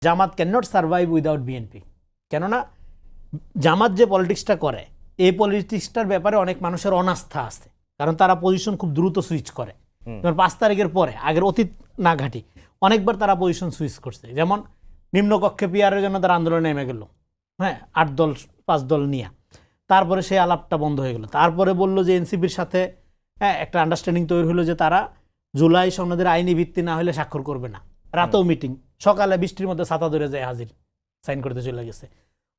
Jamaat can not survive without BNP. কেননা জামাত যে পলিটিক্সটা করে এই পলিটিক্সটার ব্যাপারে অনেক মানুষের অনাস্থা আছে, কারণ তারা পজিশন খুব দ্রুত সুইচ করে। যেমন 5 তারিখের পরে, আগের অতীত না ঘাটি, অনেকবার তারা পজিশন সুইচ করছে। যেমন নিম্নকক্ষে পিয়ারের জন্য তারা আন্দোলনে নেমে গেল, হ্যাঁ, 8 দল 5 দল নিয়ে। তারপরে সেই আলাপটা বন্ধ হয়ে গেল। তারপরে বলল যে এনসিপির সাথে একটা আন্ডারস্ট্যান্ডিং তৈরি হলো যে তারা জুলাই সনদের আইনি ভিত্তি না হলে স্বাক্ষর করবে না। রাতেও মিটিং, সকালে বৃষ্টির মধ্যে ছাতা ধরে যায় হাজির, সাইন করতে চলে গেছে।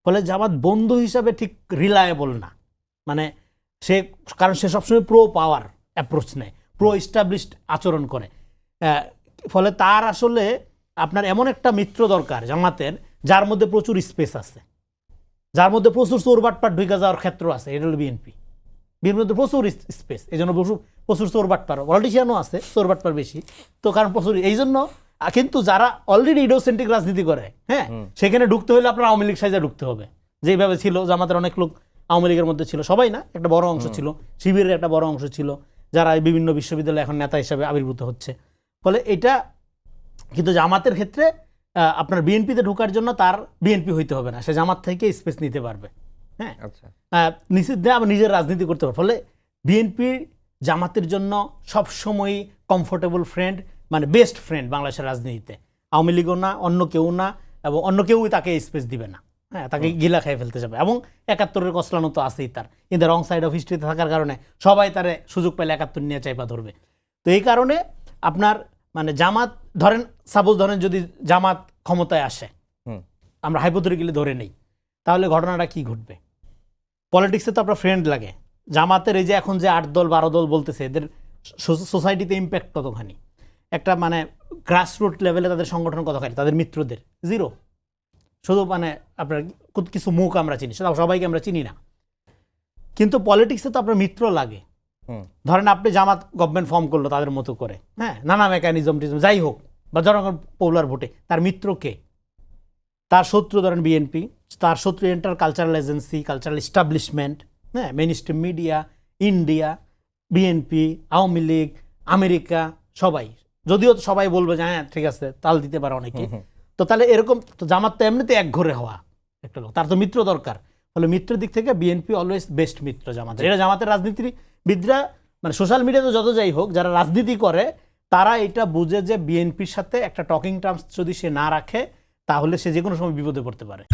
ফলে জামাত বন্ধু হিসাবে ঠিক রিলায়েবল না, মানে সে, কারণ সে সবসময় প্রো পাওয়ার অ্যাপ্রোচ নেয়, প্রো ইস্টাবলিশড আচরণ করে। ফলে তার আসলে আপনার এমন একটা মিত্র দরকার জামাতের যার মধ্যে প্রচুর স্পেস আছে, যার মধ্যে প্রচুর চোরবাটপাট ঢুকে যাওয়ার ক্ষেত্র আছে। এটা হলো বিএনপি। বিএনপির মধ্যে প্রচুর স্পেস, এই জন্য প্রচুর চোরবাটপার, পলিটিশিয়ানও আছে, চোরবাটপার বেশি তো, কারণ প্রচুর এই জন্য। কিন্তু যারা অলরেডি ইডিওসেন্ট্রিক রাজনীতি করে, হ্যাঁ, সেখানে ঢুকতে হলে আপনার আওয়ামী লীগ সাইজে ঢুকতে হবে। যেভাবে ছিল জামাতের অনেক লোক আওয়ামী লীগের মধ্যে ছিল, সবাই না, একটা বড় অংশ ছিল, শিবিরের একটা বড় অংশ ছিল, যারা বিভিন্ন বিশ্ববিদ্যালয়ে এখন নেতা হিসাবে আবির্ভূত হচ্ছে। ফলে এটা কিন্তু জামাতের ক্ষেত্রে আপনার বিএনপিতে ঢোকার জন্য তার বিএনপি হইতে হবে না, সে জামাত থেকে স্পেস নিতে পারবে, হ্যাঁ, নিষিদ্ধে আবার নিজের রাজনীতি করতে পারবে। ফলে বিএনপি জামাতের জন্য সবসময় কমফোর্টেবল ফ্রেন্ড, মানে বেস্ট ফ্রেন্ড বাংলাদেশের রাজনীতিতে। আওয়ামী লীগও না, অন্য কেউ না, এবং অন্য কেউই তাকে স্পেস দিবে না, হ্যাঁ, তাকে গিলা খেয়ে ফেলতে যাবে। এবং 71-এর কসলানো তো আছেই তার, in the wrong side of হিস্ট্রিতে থাকার কারণে সবাই তারে সুযোগ পেলে 71 নিয়ে চাইপা ধরবে। তো এই কারণে আপনার মানে জামাত ধরেন, সাপোজ ধরেন যদি জামাত ক্ষমতায় আসে, আমরা হাইপোথেটিক্যালি ধরে নেই, তাহলে ঘটনাটা কি ঘটবে? পলিটিক্সে তো আপনার ফ্রেন্ড লাগে। জামাতের এই যে এখন যে 8 দল 12 দল বলতেছে, এদের সোসাইটিতে ইম্প্যাক্ট কতখানি, একটা মানে গ্রাসরুট লেভেলে তাদের সংগঠন কতখানি, তাদের মিত্রদের জিরো। শুধু মানে আপনার কিছু মুখ আমরা চিনি, সবাইকে আমরা চিনি না। কিন্তু পলিটিক্সে তো আপনার মিত্র লাগে। ধরেন আপনি জামাত গভর্নমেন্ট ফর্ম করলো তাদের মতো করে, হ্যাঁ, নানা মেকানিজম যাই হোক, বা জনগণ পপুলার ভোটে, তার মিত্র কে? তার শত্রু ধরেন বিএনপি, তার শত্রু enter cultural agency, cultural establishment, হ্যাঁ, mainstream media, India, BNP, Awami League, America, সবাই। যদিও সবাই বলবে যে হ্যাঁ ঠিক আছে, তাল দিতে পারে অনেকে। তো তাহলে এরকম তো জামাত তো এমনিতে এক ঘরে হওয়া একটা লোক, তার তো মিত্র দরকার। ফলে মিত্রের দিক থেকে বিএনপি অলওয়েজ বেস্ট মিত্র জামাতের। এটা জামাতের রাজনীতিবিদরা, মানে সোশ্যাল মিডিয়াতে যত যাই হোক, যারা রাজনীতি করে তারা এটা বুঝে যে বিএনপির সাথে একটা টকিং টার্মস যদি সে না রাখে, তাহলে সে যে কোনো সময় বিপদে পড়তে পারে।